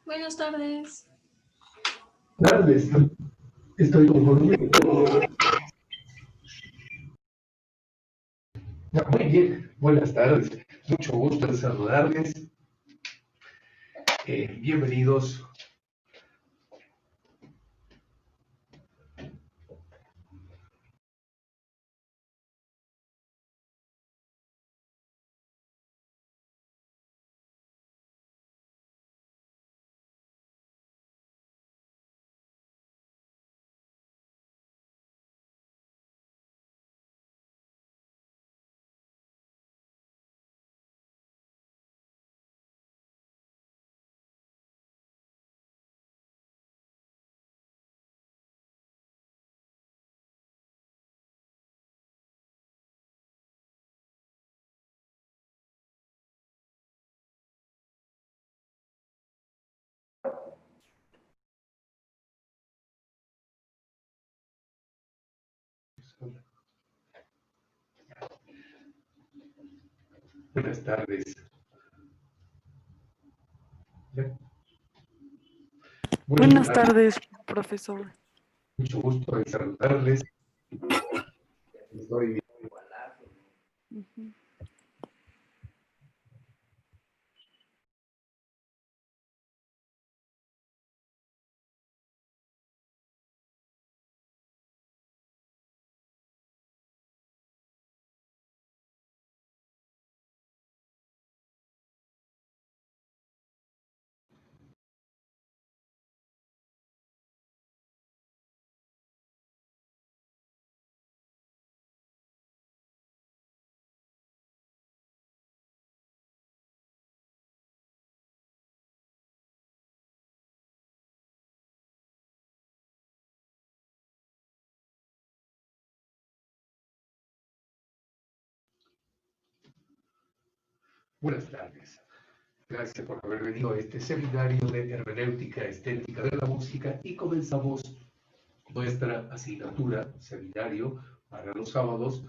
Buenas tardes. Tardes, estoy conforme. Muy bien, buenas tardes. Mucho gusto en saludarles. Bienvenidos. Buenas tardes. Buenas tardes, profesor. Mucho gusto en saludarles. Estoy bien. Buenas tardes. Gracias por haber venido a este seminario de hermenéutica estética de la música y comenzamos nuestra asignatura, seminario para los sábados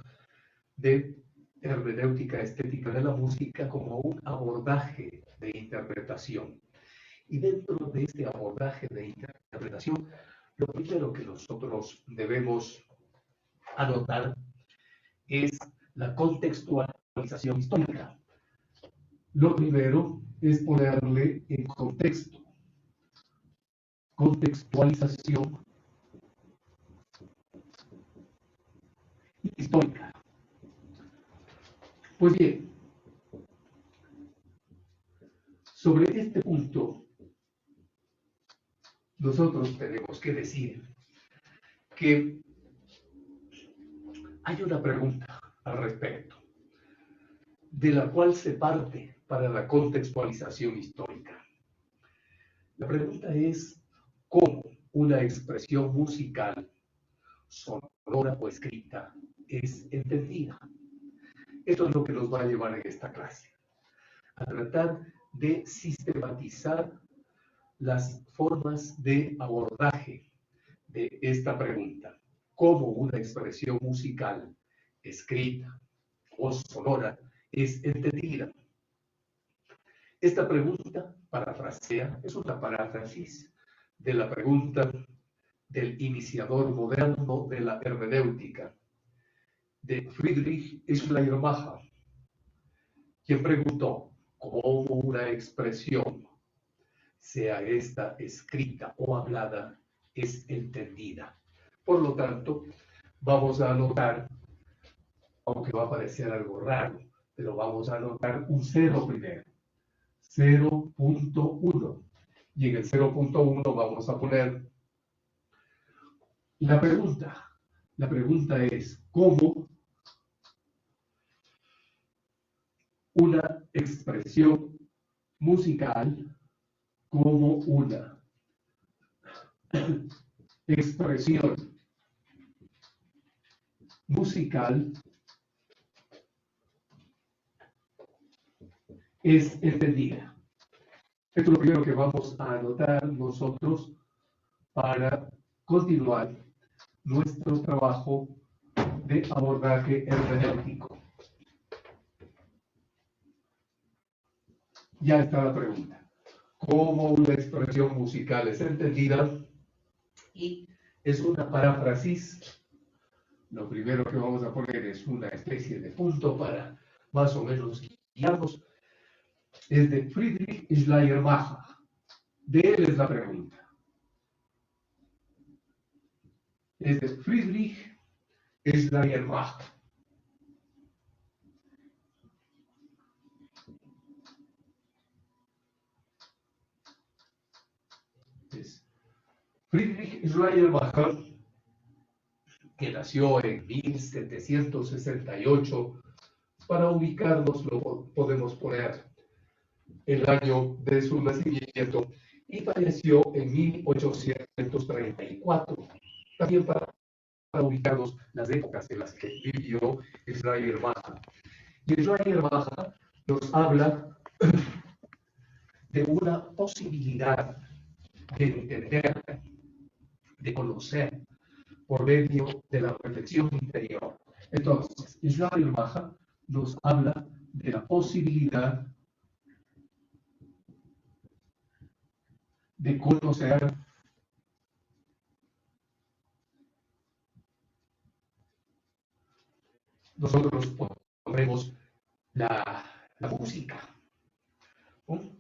de hermenéutica estética de la música como un abordaje de interpretación. Y dentro de este abordaje de interpretación, lo primero que nosotros debemos anotar es la contextualización histórica. Lo primero es ponerle en contexto. Contextualización histórica. Pues bien, sobre este punto, nosotros tenemos que decir que hay una pregunta al respecto, de la cual se parte para la contextualización histórica. La pregunta es, ¿cómo una expresión musical, sonora o escrita, es entendida? Esto es lo que nos va a llevar en esta clase, a tratar de sistematizar las formas de abordaje de esta pregunta. ¿Cómo una expresión musical, escrita o sonora es entendida? Esta pregunta parafrasea, es una paráfrasis de la pregunta del iniciador moderno de la hermenéutica, de Friedrich Schleiermacher, quien preguntó cómo una expresión, sea esta escrita o hablada, es entendida. Por lo tanto, vamos a anotar, aunque va a parecer algo raro, pero vamos a anotar un cero primero. 0.1. Y en el 0.1 vamos a poner la pregunta. La pregunta es, ¿cómo una expresión musical, como una expresión musical es entendida? Esto es lo primero que vamos a anotar nosotros para continuar nuestro trabajo de abordaje hermenéutico. Ya está la pregunta. cómo una expresión musical es entendida, y es una paráfrasis. Lo primero que vamos a poner es una especie de punto para más o menos guiarnos. Es de Friedrich Schleiermacher. De él es la pregunta. Es de Friedrich Schleiermacher. Es Friedrich Schleiermacher, que nació en 1768. Para ubicarnos lo podemos poner el año de su nacimiento, y falleció en 1834. También para ubicarnos las épocas en las que vivió Schleiermacher. Y Schleiermacher nos habla de una posibilidad de entender, de conocer por medio de la reflexión interior. Entonces, Schleiermacher nos habla de la posibilidad de conocer nosotros ponemos la música, ¿no?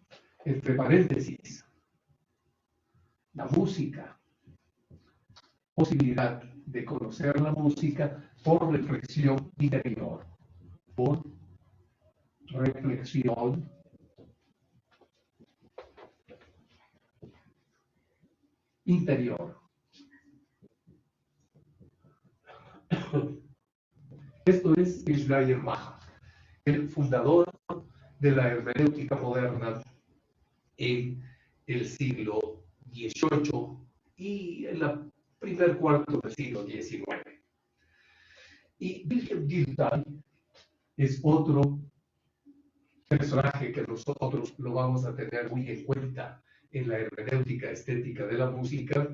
Entre paréntesis, la música, posibilidad de conocer la música por reflexión interior, por reflexión interior. Esto es Schleiermacher, el fundador de la hermenéutica moderna en el siglo XVIII y en la primer cuarto del siglo XIX. Y Wilhelm Dilthey es otro personaje que nosotros lo vamos a tener muy en cuenta en la hermenéutica estética de la música.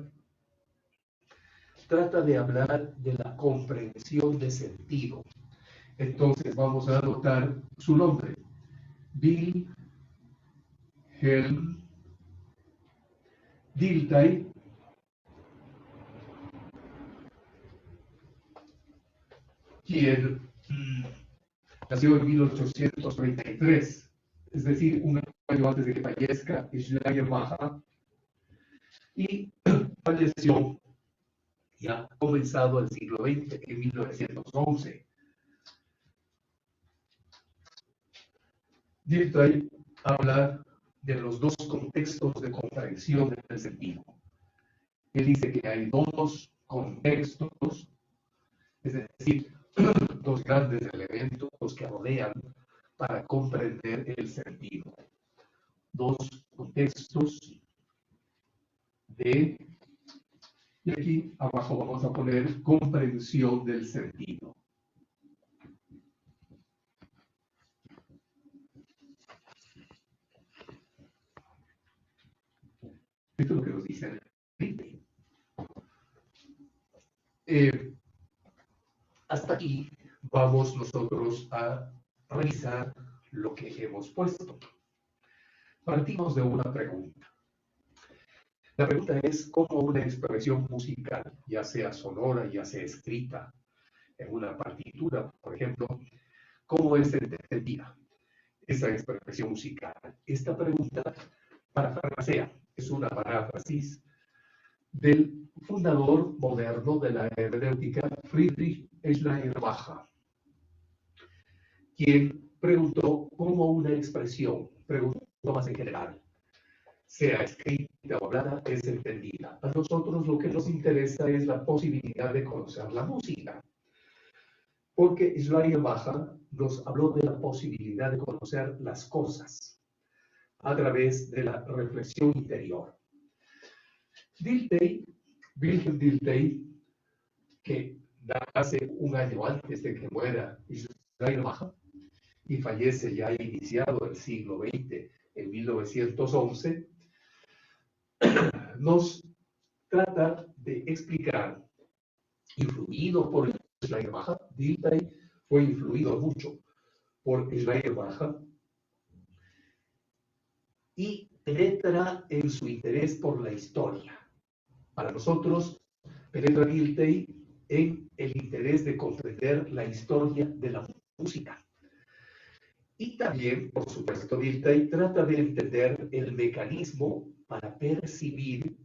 Trata de hablar de la comprensión de sentido. Entonces vamos a anotar su nombre: Wilhelm Dilthey, quien nació en 1833, es decir, un año antes de que fallezca Schleiermacher, y falleció ya comenzado el siglo XX, en 1911. Dilthey habla de los dos contextos de comprensión del sentido. Él dice que hay dos contextos, es decir, dos grandes elementos que rodean para comprender el sentido. Dos contextos de, y aquí abajo vamos a poner comprensión del sentido. Esto es lo que nos dice Dilthey. Hasta aquí vamos nosotros a revisar lo que hemos puesto. Partimos de una pregunta. La pregunta es cómo una expresión musical, ya sea sonora, ya sea escrita, en una partitura, por ejemplo, cómo es entendida esa expresión musical. Esta pregunta parafrasea, es una paráfrasis del fundador moderno de la hermenéutica, Friedrich Schleiermacher, quien preguntó cómo una expresión, preguntó más en general, sea escrita o hablada, es entendida. A nosotros lo que nos interesa es la posibilidad de conocer la música, porque Schleiermacher nos habló de la posibilidad de conocer las cosas a través de la reflexión interior. Dilthey, Wilhelm Dilthey, que nace un año antes de que muera Schleiermacher y fallece ya iniciado el siglo XX, en 1911, nos trata de explicar, influido por Schleiermacher. Dilthey fue influido mucho por Schleiermacher, y penetra en su interés por la historia. Para nosotros, penetra Dilthey en el interés de comprender la historia de la música. Y también, por supuesto, Dilthey trata de entender el mecanismo para percibir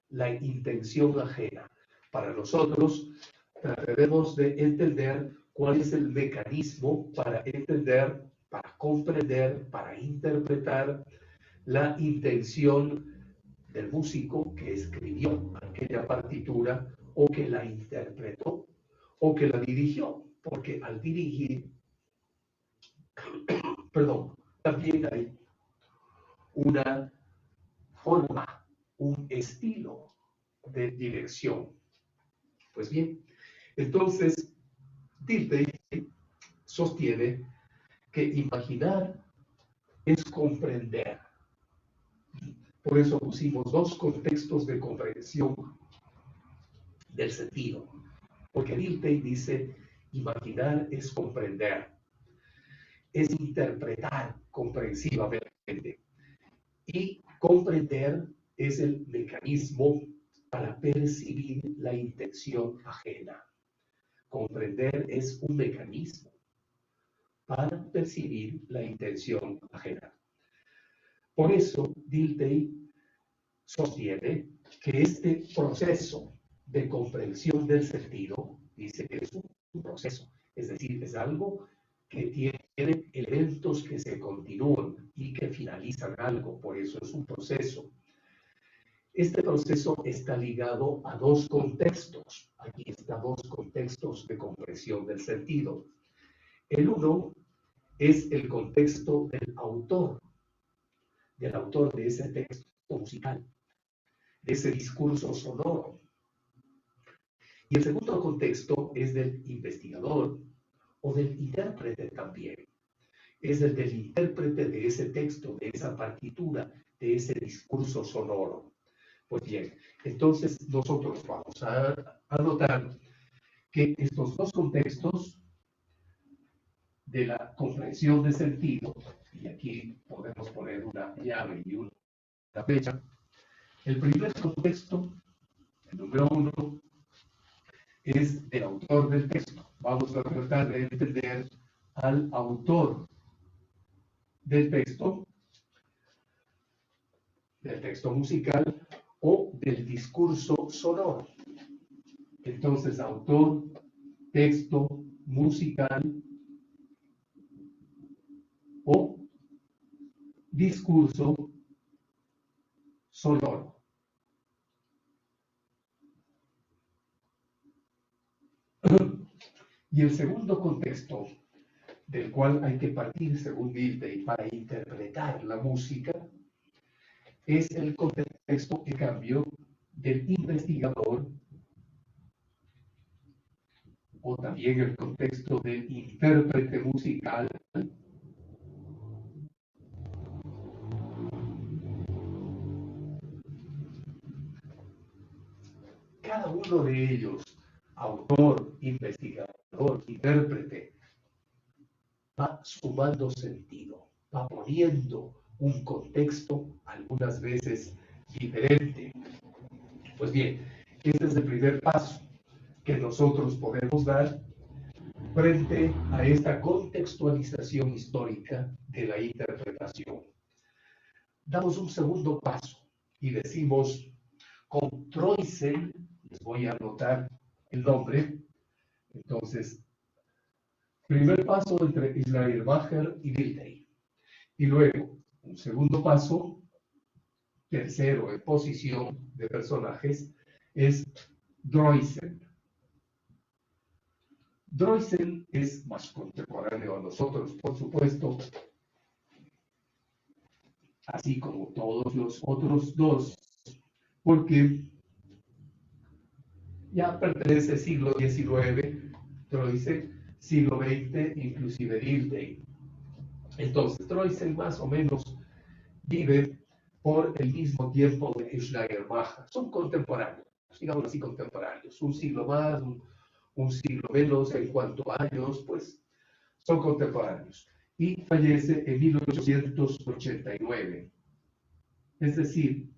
la intención ajena. Para nosotros, trataremos de entender cuál es el mecanismo para entender, para comprender, para interpretar la intención del músico que escribió aquella partitura o que la interpretó o que la dirigió, porque al dirigir, también hay una forma, un estilo de dirección. Pues bien, entonces Dilthey sostiene que imaginar es comprender. Por eso pusimos dos contextos de comprensión del sentido. Porque Dilthey dice, imaginar es comprender, es interpretar comprensivamente. Y comprender es el mecanismo para percibir la intención ajena. Comprender es un mecanismo para percibir la intención ajena. Por eso, Dilthey sostiene que este proceso de comprensión del sentido, dice que es un proceso, es decir, es algo que tiene elementos que se continúan y que finalizan algo, por eso es un proceso. Este proceso está ligado a dos contextos. Aquí están dos contextos de comprensión del sentido. El uno es el contexto del autor de ese texto musical, de ese discurso sonoro. Y el segundo contexto es del investigador o del intérprete también. Es el del intérprete de ese texto, de esa partitura, de ese discurso sonoro. Pues bien, entonces nosotros vamos a anotar que estos dos contextos de la comprensión de sentido, y aquí podemos poner una llave y una fecha. El primer contexto, el número 1, es el autor del texto. Vamos a tratar de entender al autor del texto musical o del discurso sonoro. Entonces, autor, texto, musical o discurso sonoro. Y el segundo contexto del cual hay que partir, según Dilthey, para interpretar la música, es el contexto, en cambio, del investigador o también el contexto del intérprete musical. Cada uno de ellos, autor, investigador, intérprete, va sumando sentido, va poniendo un contexto algunas veces diferente. Pues bien, este es el primer paso que nosotros podemos dar frente a esta contextualización histórica de la interpretación. Damos un segundo paso y decimos, con Troysen, les voy a anotar el nombre, entonces, primer paso entre Schleiermacher y Dilthey. Y luego, un segundo paso, tercero en posición de personajes, es Droysen. Droysen es más contemporáneo a nosotros, por supuesto, así como todos los otros dos, porque ya pertenece al siglo XIX, Droysen, siglo XX, inclusive Dilthey. Entonces, Droysen más o menos vive por el mismo tiempo de Schleiermacher. Son contemporáneos, digamos así contemporáneos. Un siglo más, un siglo menos en cuanto a años, pues son contemporáneos. Y fallece en 1889. es decir,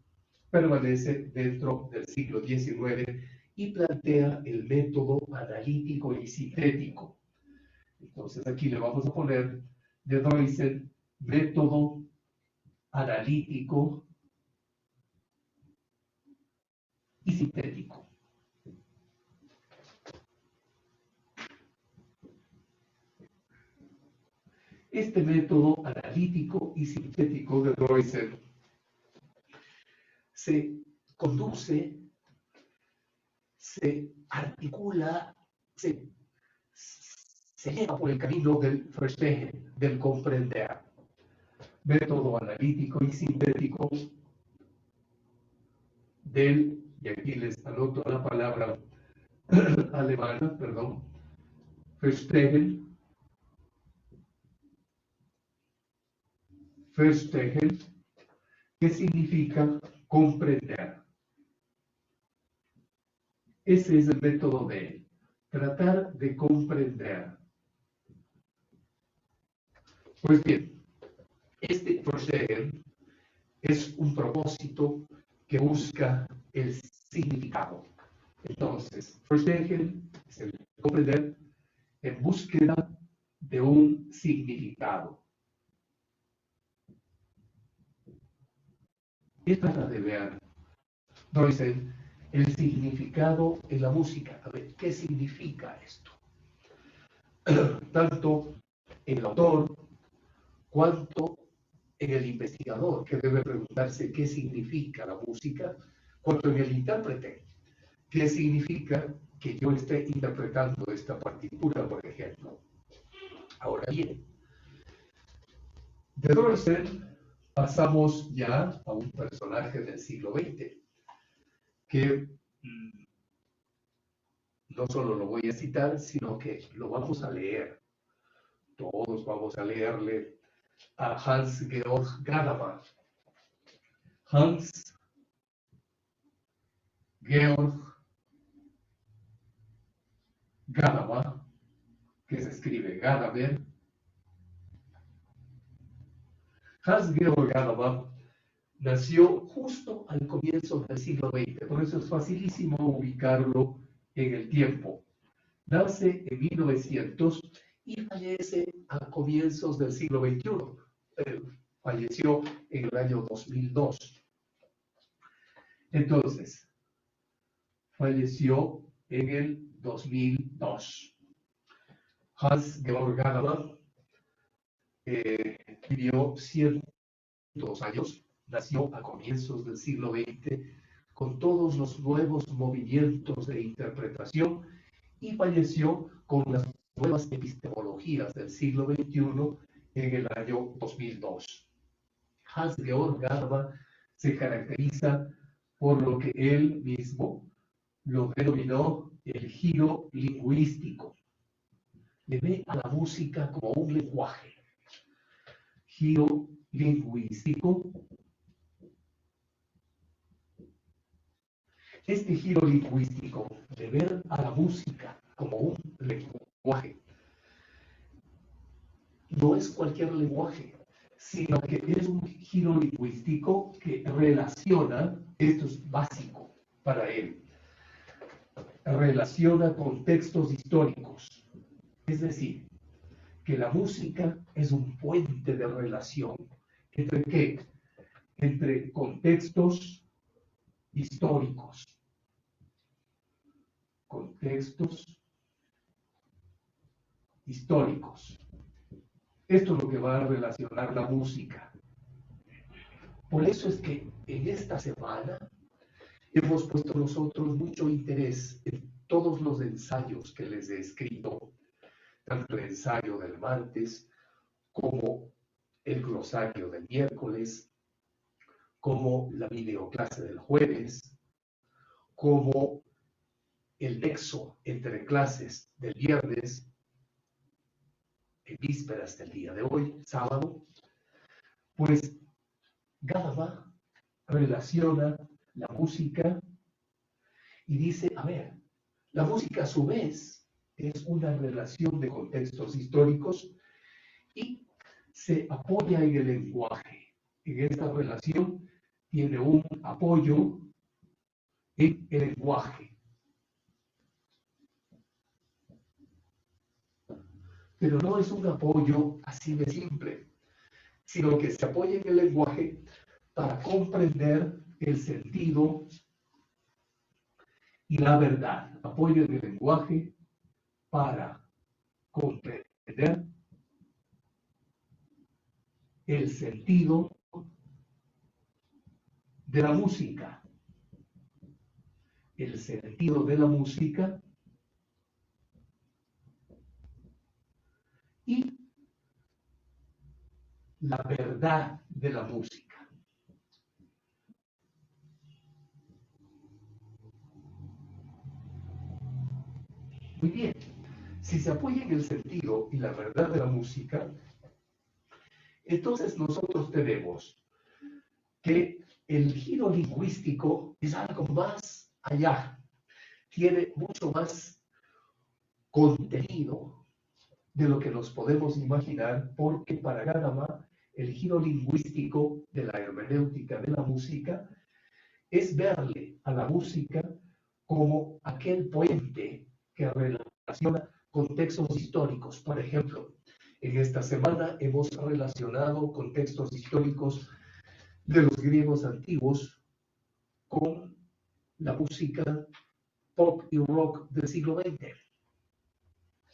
permanece dentro del siglo XIX y plantea el método analítico y sintético. Entonces aquí le vamos a poner de Droysen, método analítico y sintético. Este método analítico y sintético de Droysen se conduce, se articula, se lleva por el camino del Verstehen, del comprender. Método analítico y sintético del, y aquí les anoto la palabra alemana, perdón, Verstehen, que significa comprender. Ese es el método de él, tratar de comprender. Pues bien, este Verstehen es un propósito que busca el significado. Entonces, Verstehen es el comprender en búsqueda de un significado. ¿Qué trata de ver Droysen? El significado en la música. A ver, ¿qué significa esto? Tanto en el autor cuanto en el investigador, que debe preguntarse qué significa la música, cuanto en el intérprete, qué significa que yo esté interpretando esta partitura, por ejemplo. Ahora bien, de Droysen pasamos ya a un personaje del siglo XX, que no solo lo voy a citar, sino que lo vamos a leer. Todos vamos a leerle a Hans-Georg Gadamer. Hans-Georg Gadamer, que se escribe Gadamer. Hans-Georg Gadamer nació justo al comienzo del siglo XX, por eso es facilísimo ubicarlo en el tiempo. Nace en 1900 y fallece a comienzos del siglo XXI. Falleció en el año 2002. Entonces, falleció en el 2002. Hans-Georg Gadamer vivió 102 años, nació a comienzos del siglo XX, con todos los nuevos movimientos de interpretación y falleció con las nuevas epistemologías del siglo XXI en el año 2002. Hans-Georg Gadamer se caracteriza por lo que él mismo lo denominó el giro lingüístico. Le ve a la música como un lenguaje. Giro lingüístico. Este giro lingüístico de ver a la música como un lenguaje no es cualquier lenguaje, sino que es un giro lingüístico que relaciona, esto es básico para él, relaciona contextos históricos. Es decir, que la música es un puente de relación. ¿Entre qué? Entre contextos históricos. Contextos históricos. Esto es lo que va a relacionar la música. Por eso es que en esta semana hemos puesto nosotros mucho interés en todos los ensayos que les he escrito, tanto el ensayo del martes como el glosario del miércoles, como la videoclase del jueves, como el nexo entre clases del viernes, en vísperas del día de hoy, sábado. Pues Gadamer relaciona la música y dice, a ver, la música a su vez es una relación de contextos históricos y se apoya en el lenguaje, en esta relación tiene un apoyo en el lenguaje. Pero no es un apoyo así de simple, sino que se apoya en el lenguaje para comprender el sentido y la verdad. Apoyo en el lenguaje para comprender el sentido de la música. El sentido de la música y la verdad de la música. Muy bien, si se apoya en el sentido y la verdad de la música, entonces nosotros tenemos que el giro lingüístico es algo más allá, tiene mucho más contenido de lo que nos podemos imaginar, porque para Gadamer el giro lingüístico de la hermenéutica de la música es verle a la música como aquel puente que relaciona contextos históricos. Por ejemplo, en esta semana hemos relacionado contextos históricos de los griegos antiguos con la música pop y rock del siglo XX.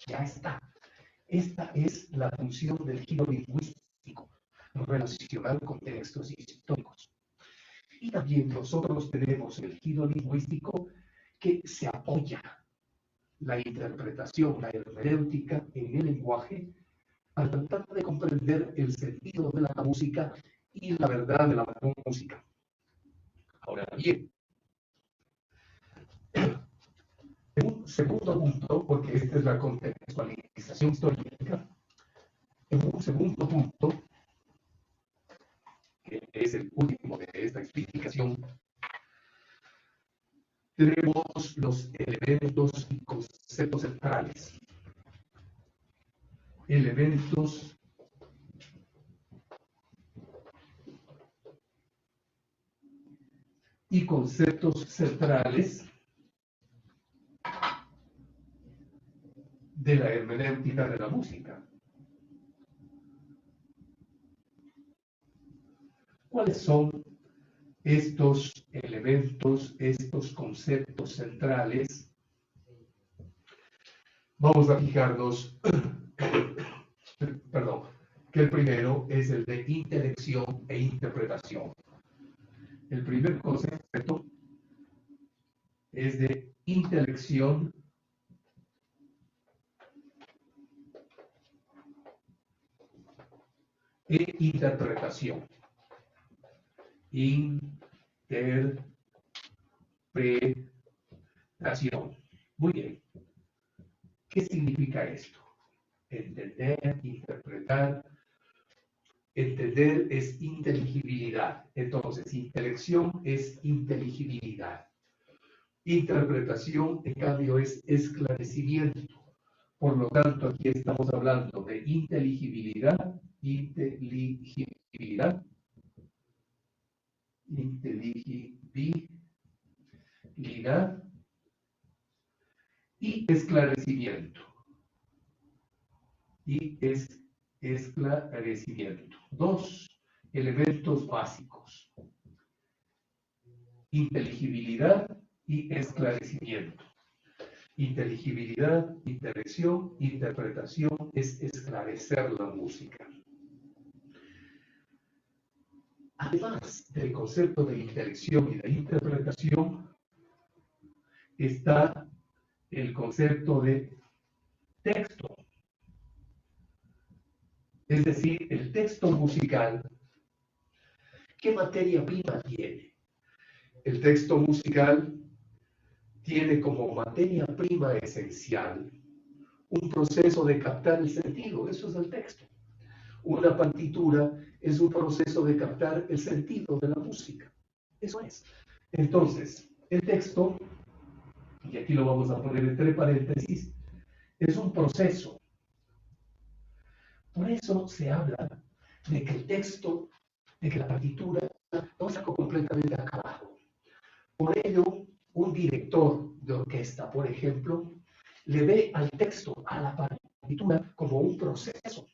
Ya está. Esta es la función del giro lingüístico, relacionar contextos históricos. Y también nosotros tenemos el giro lingüístico que se apoya la interpretación, la hermenéutica en el lenguaje para tratar de comprender el sentido de la música y la verdad de la música. Ahora bien, en un segundo punto, porque esta es la contextualización histórica, en un segundo punto, que es el último de esta explicación, tenemos los elementos y conceptos centrales. Elementos y conceptos centrales de la hermenéutica de la música. ¿Cuáles son estos elementos, estos conceptos centrales? Vamos a fijarnos, perdón, que el primero es el de intelección e interpretación. El primer concepto es de intelección e interpretación. Interpretación. Muy bien. ¿Qué significa esto? Entender, interpretar. Entender es inteligibilidad. Entonces, intelección es inteligibilidad. Interpretación, en cambio, es esclarecimiento. Por lo tanto, aquí estamos hablando de inteligibilidad, inteligibilidad y esclarecimiento. Y es esclarecimiento. Dos elementos básicos. Inteligibilidad y esclarecimiento. Inteligibilidad, intelección, interpretación es esclarecer la música. Además del concepto de intelección y de interpretación, está el concepto de texto. Es decir, el texto musical, ¿qué materia prima tiene? El texto musical tiene como materia prima esencial un proceso de captar el sentido, eso es el texto. Una partitura es un proceso de captar el sentido de la música, eso es. Entonces, el texto, y aquí lo vamos a poner entre paréntesis, es un proceso. Por eso se habla de que el texto, de que la partitura no es algo completamente acabado. Por ello, un director de orquesta, por ejemplo, le ve al texto, a la partitura, como un proceso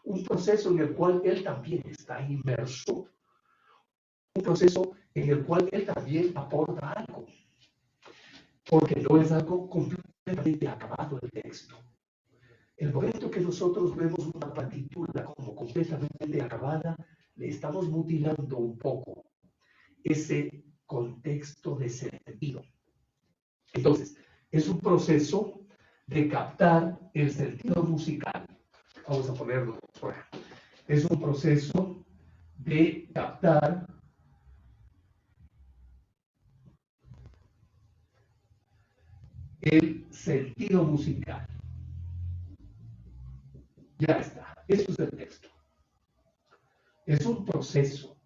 en el cual él también está inmerso, un proceso en el cual él también aporta algo, porque no es algo completamente acabado el texto. El momento que nosotros vemos una partitura como completamente acabada, le estamos mutilando un poco ese contexto de sentido. Entonces, es un proceso de captar el sentido musical. Vamos a ponerlo por acá. Es un proceso de captar el sentido musical. Ya está. Eso es el texto. Es un proceso.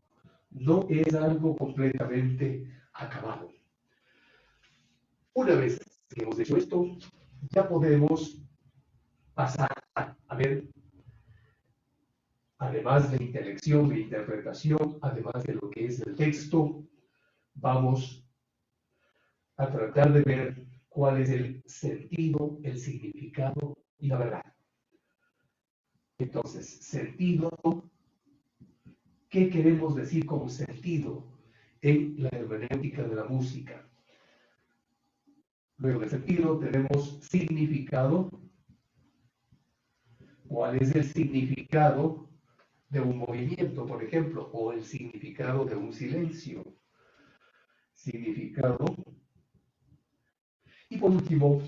No es algo completamente acabado. Una vez que hemos hecho esto, ya podemos pasar a ver, además de intelección, de interpretación, además de lo que es el texto, vamos a tratar de ver cuál es el sentido, el significado y la verdad. Entonces, sentido, ¿qué queremos decir como sentido en la hermenéutica de la música? Luego de sentido tenemos significado. ¿Cuál es el significado de un movimiento, por ejemplo, o el significado de un silencio? Significado. Y por último,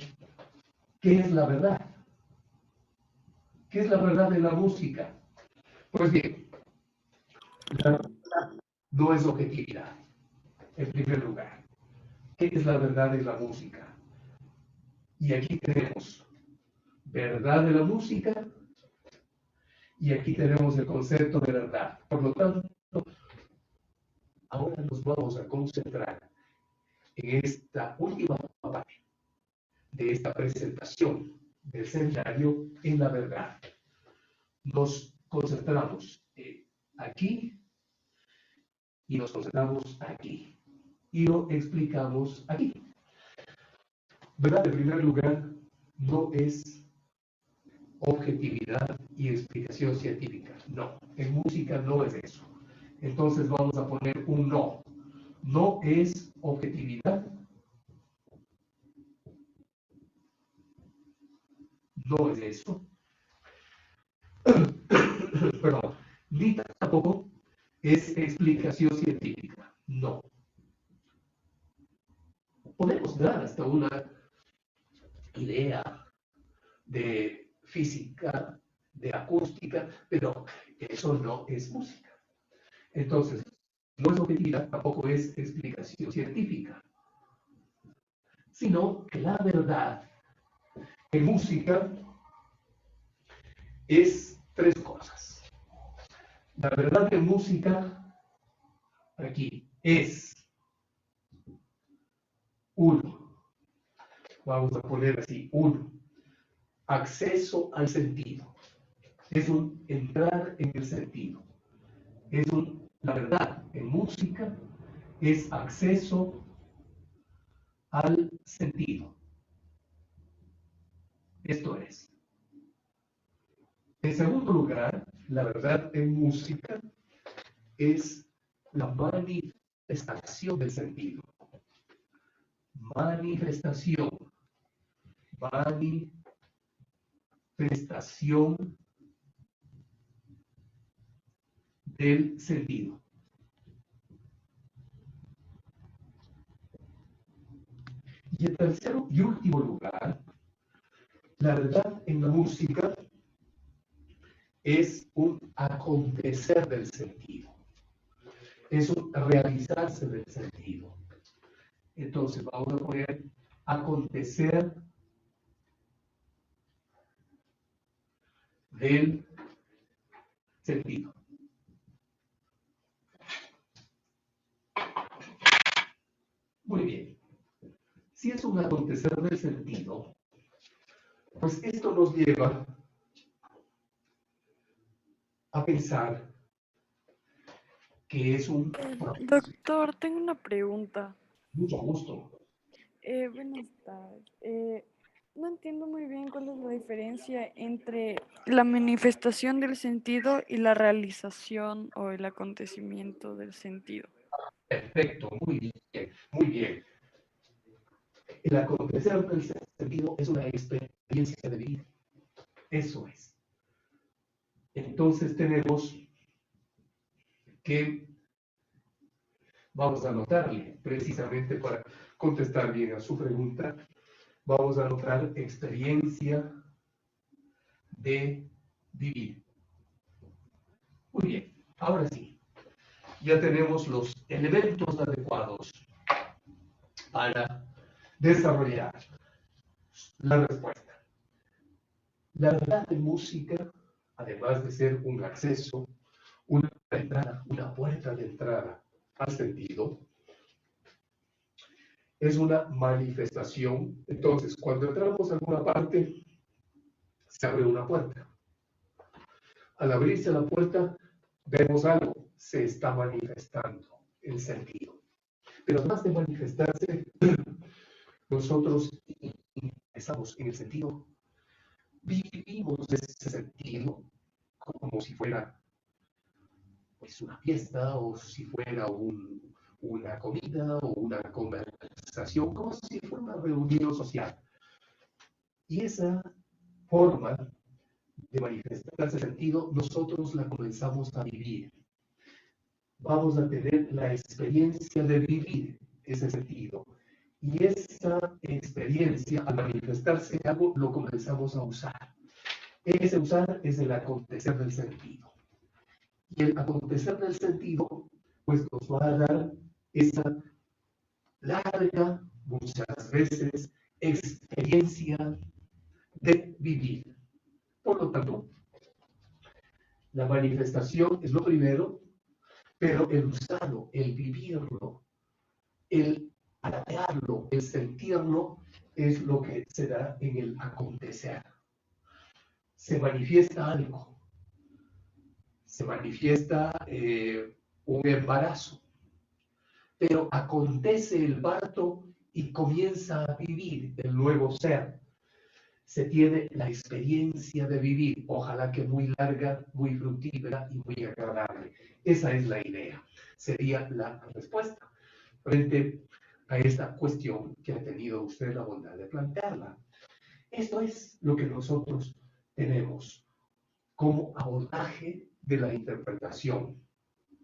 ¿qué es la verdad? ¿Qué es la verdad de la música? Pues bien, la verdad no es objetividad, en primer lugar. ¿Qué es la verdad de la música? Y aquí tenemos verdad de la música y aquí tenemos el concepto de verdad. Por lo tanto, ahora nos vamos a concentrar en esta última parte de esta presentación del seminario en la verdad. Nos concentramos aquí y nos concentramos aquí y lo explicamos aquí. ¿Verdad? En primer lugar, no es objetividad y explicación científica. No, en música no es eso. Entonces vamos a poner un no. No es objetividad. No es eso. Perdón. Ni tampoco es explicación científica. No. Podemos dar hasta una idea de física, de acústica, pero eso no es música. Entonces, no es objetividad, tampoco es explicación científica, sino que la verdad en música es tres cosas. La verdad en música, aquí, es uno. Vamos a poner así, uno. Acceso al sentido. Es un entrar en el sentido. La verdad en música es acceso al sentido. Esto es. En segundo lugar, la verdad en música es la manifestación del sentido. Manifestación. Manifestación del sentido. Y en tercero y último lugar, la verdad en la música es un acontecer del sentido. Es un realizarse del sentido. Entonces vamos a poner acontecer del sentido. Muy bien. Si es un acontecer del sentido, pues esto nos lleva a pensar que es un propósito. Doctor, tengo una pregunta. Mucho gusto. Buenas tardes. No entiendo muy bien cuál es la diferencia entre la manifestación del sentido y la realización o el acontecimiento del sentido. Perfecto, muy bien, muy bien. El acontecer del sentido es una experiencia de vida. Eso es. Entonces tenemos que, vamos a anotarle, precisamente para contestar bien a su pregunta, vamos a anotar experiencia de vivir. Muy bien, ahora sí, ya tenemos los elementos adecuados para desarrollar la respuesta. La verdad de música, además de ser un acceso, una entrada, una puerta de entrada al sentido, es una manifestación. Entonces, cuando entramos a alguna parte, se abre una puerta. Al abrirse la puerta, vemos algo, se está manifestando el sentido. Pero además de manifestarse, nosotros estamos en el sentido, vivimos ese sentido como si fuera pues, una fiesta o si fuera una comida o una conversación, como si fuera una reunión social. Y esa forma de manifestar ese sentido, nosotros la comenzamos a vivir. Vamos a tener la experiencia de vivir ese sentido. Y esa experiencia, al manifestarse algo, lo comenzamos a usar. Ese usar es el acontecer del sentido. Y el acontecer del sentido, pues nos va a dar esa larga, muchas veces, experiencia de vivir. Por lo tanto, la manifestación es lo primero, pero el usarlo, el vivirlo, el alabearlo, el sentirlo, es lo que se da en el acontecer. Se manifiesta algo, se manifiesta un embarazo, pero acontece el parto y comienza a vivir el nuevo ser. Se tiene la experiencia de vivir, ojalá que muy larga, muy fructífera y muy agradable. Esa es la idea, sería la respuesta frente a esta cuestión que ha tenido usted la bondad de plantearla. Esto es lo que nosotros tenemos como abordaje de la interpretación.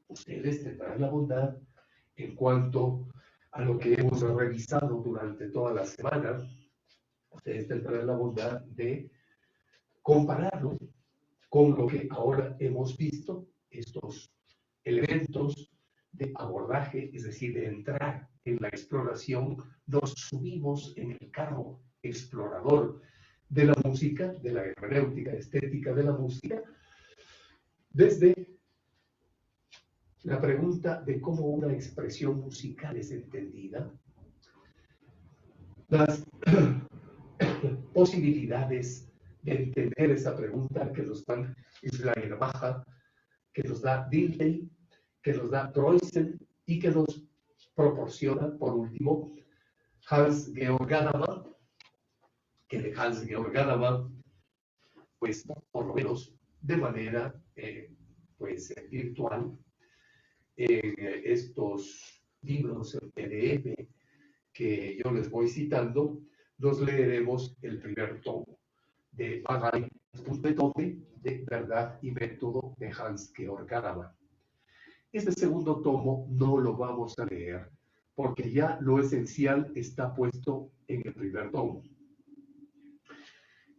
Ustedes tendrán la bondad en cuanto a lo que hemos revisado durante toda la semana. Ustedes tendrán la bondad de compararlo con lo que ahora hemos visto, estos elementos de abordaje, es decir, de entrar en la exploración, nos subimos en el carro explorador de la música, de la hermenéutica estética de la música, desde la pregunta de cómo una expresión musical es entendida, las posibilidades de entender esa pregunta que nos dan Israel Baja, que nos da Dilthey, que nos da Preußen y que nos proporciona, por último, Hans-Georg Gadamer, que de Hans-Georg Gadamer, pues por lo menos de manera pues, virtual, en estos libros en PDF que yo les voy citando, nos leeremos el primer tomo de Wahrheit und Methode, de Verdad y Método, de Hans-Georg Gadamer. Este segundo tomo no lo vamos a leer porque ya lo esencial está puesto en el primer tomo.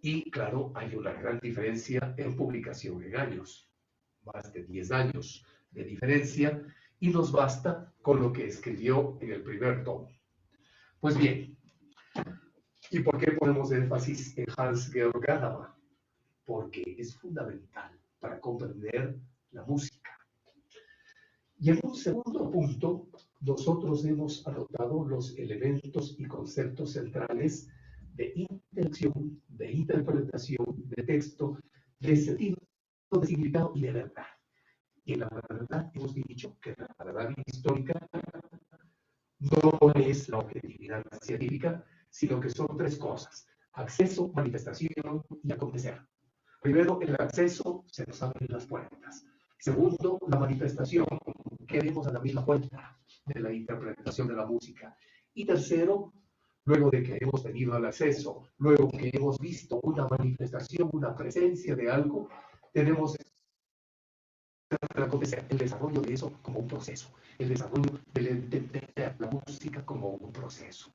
Y claro, hay una gran diferencia en publicación en años, más de 10 años de diferencia, y nos basta con lo que escribió en el primer tomo. Pues bien, ¿y por qué ponemos énfasis en Hans-Georg Gadamer? Porque es fundamental para comprender la música. Y en un segundo punto, nosotros hemos anotado los elementos y conceptos centrales de intención, de interpretación, de texto, de sentido, de significado y de verdad. Y en la verdad hemos dicho que la verdad histórica no es la objetividad científica, sino que son tres cosas: acceso, manifestación y acontecer. Primero, el acceso, se nos abren las puertas. Segundo, la manifestación, que vemos a la misma puerta de la interpretación de la música. Y tercero, luego de que hemos tenido el acceso, luego que hemos visto una manifestación, una presencia de algo, tenemos el acontecer, el desarrollo de eso como un proceso, el desarrollo de entender la música como un proceso.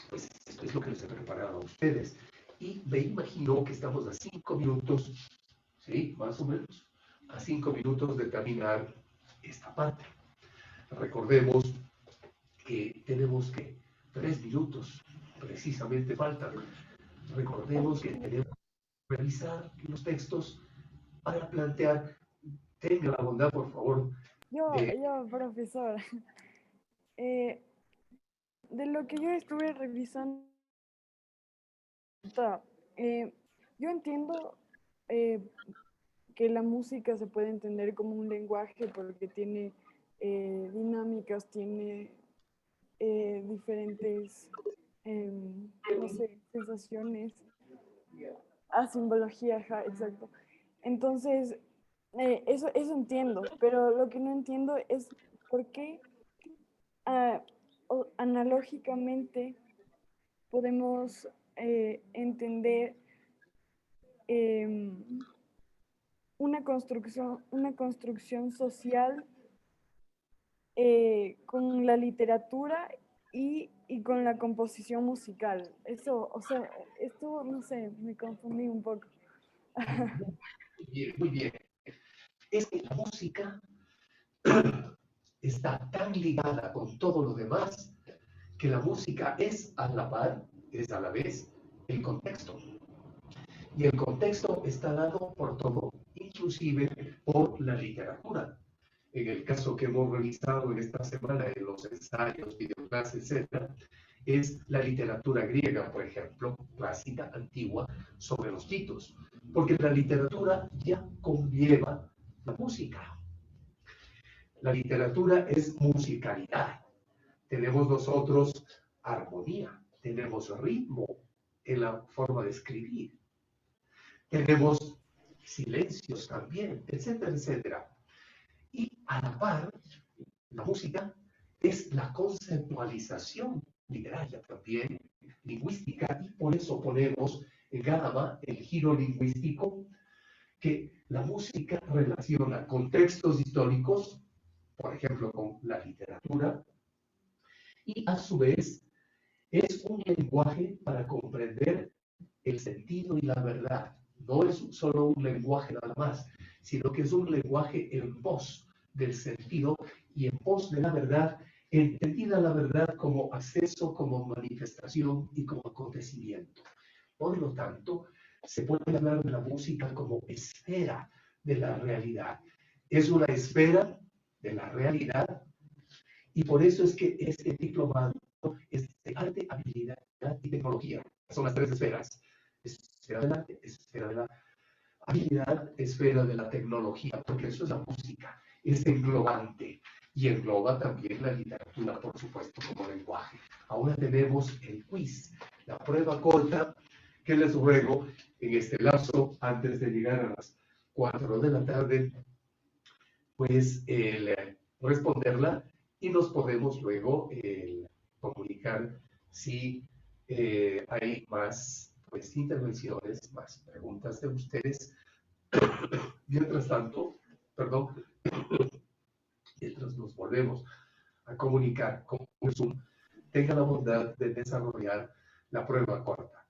Pues esto es lo que les he preparado a ustedes. Y me imagino que estamos a 5 minutos, ¿sí? Más o menos, a 5 minutos de terminar esta parte. Recordemos que tenemos que 3 minutos precisamente faltan. Recordemos que tenemos que revisar los textos para plantear. Tenga la bondad, por favor. Profesor, de lo que yo estuve revisando, yo entiendo que la música se puede entender como un lenguaje porque tiene dinámicas, tiene diferentes, no sé, sensaciones, simbología, ajá, exacto. Entonces, eso entiendo, pero lo que no entiendo es por qué analógicamente podemos entender una construcción social con la literatura y con la composición musical. Eso, o sea, esto, no sé, me confundí un poco. Muy bien, muy bien. Es que la música está tan ligada con todo lo demás que la música es a la par, es a la vez el contexto. Y el contexto está dado por todo, inclusive por la literatura. En el caso que hemos revisado en esta semana, en los ensayos, videoclases, etc., es la literatura griega, por ejemplo, clásica, antigua, sobre los mitos. Porque la literatura ya conlleva la música. La literatura es musicalidad. Tenemos nosotros armonía, tenemos ritmo en la forma de escribir, tenemos silencios también, etcétera, etcétera. Y a la par, la música es la conceptualización literaria también, lingüística, y por eso ponemos en Gadamer el giro lingüístico, que la música relaciona contextos históricos, por ejemplo, con la literatura, y a su vez es un lenguaje para comprender el sentido y la verdad. No es solo un lenguaje nada más, sino que es un lenguaje en pos del sentido y en pos de la verdad, entendida la verdad como acceso, como manifestación y como acontecimiento. Por lo tanto, se puede hablar de la música como esfera de la realidad. Es una esfera de la realidad, y por eso es que este diplomado es de arte, habilidad y tecnología. Son las tres esferas. Esfera del arte, esfera de la habilidad, esfera de la tecnología, porque eso es la música. Es englobante y engloba también la literatura, por supuesto, como lenguaje. Ahora tenemos el quiz, la prueba corta que les ruego en este lapso, antes de llegar a las 4 de la tarde, pues responderla, y nos podemos luego comunicar si hay más pues, intervenciones, más preguntas de ustedes. Mientras tanto, perdón, mientras nos volvemos a comunicar con Zoom, tenga la bondad de desarrollar la prueba corta.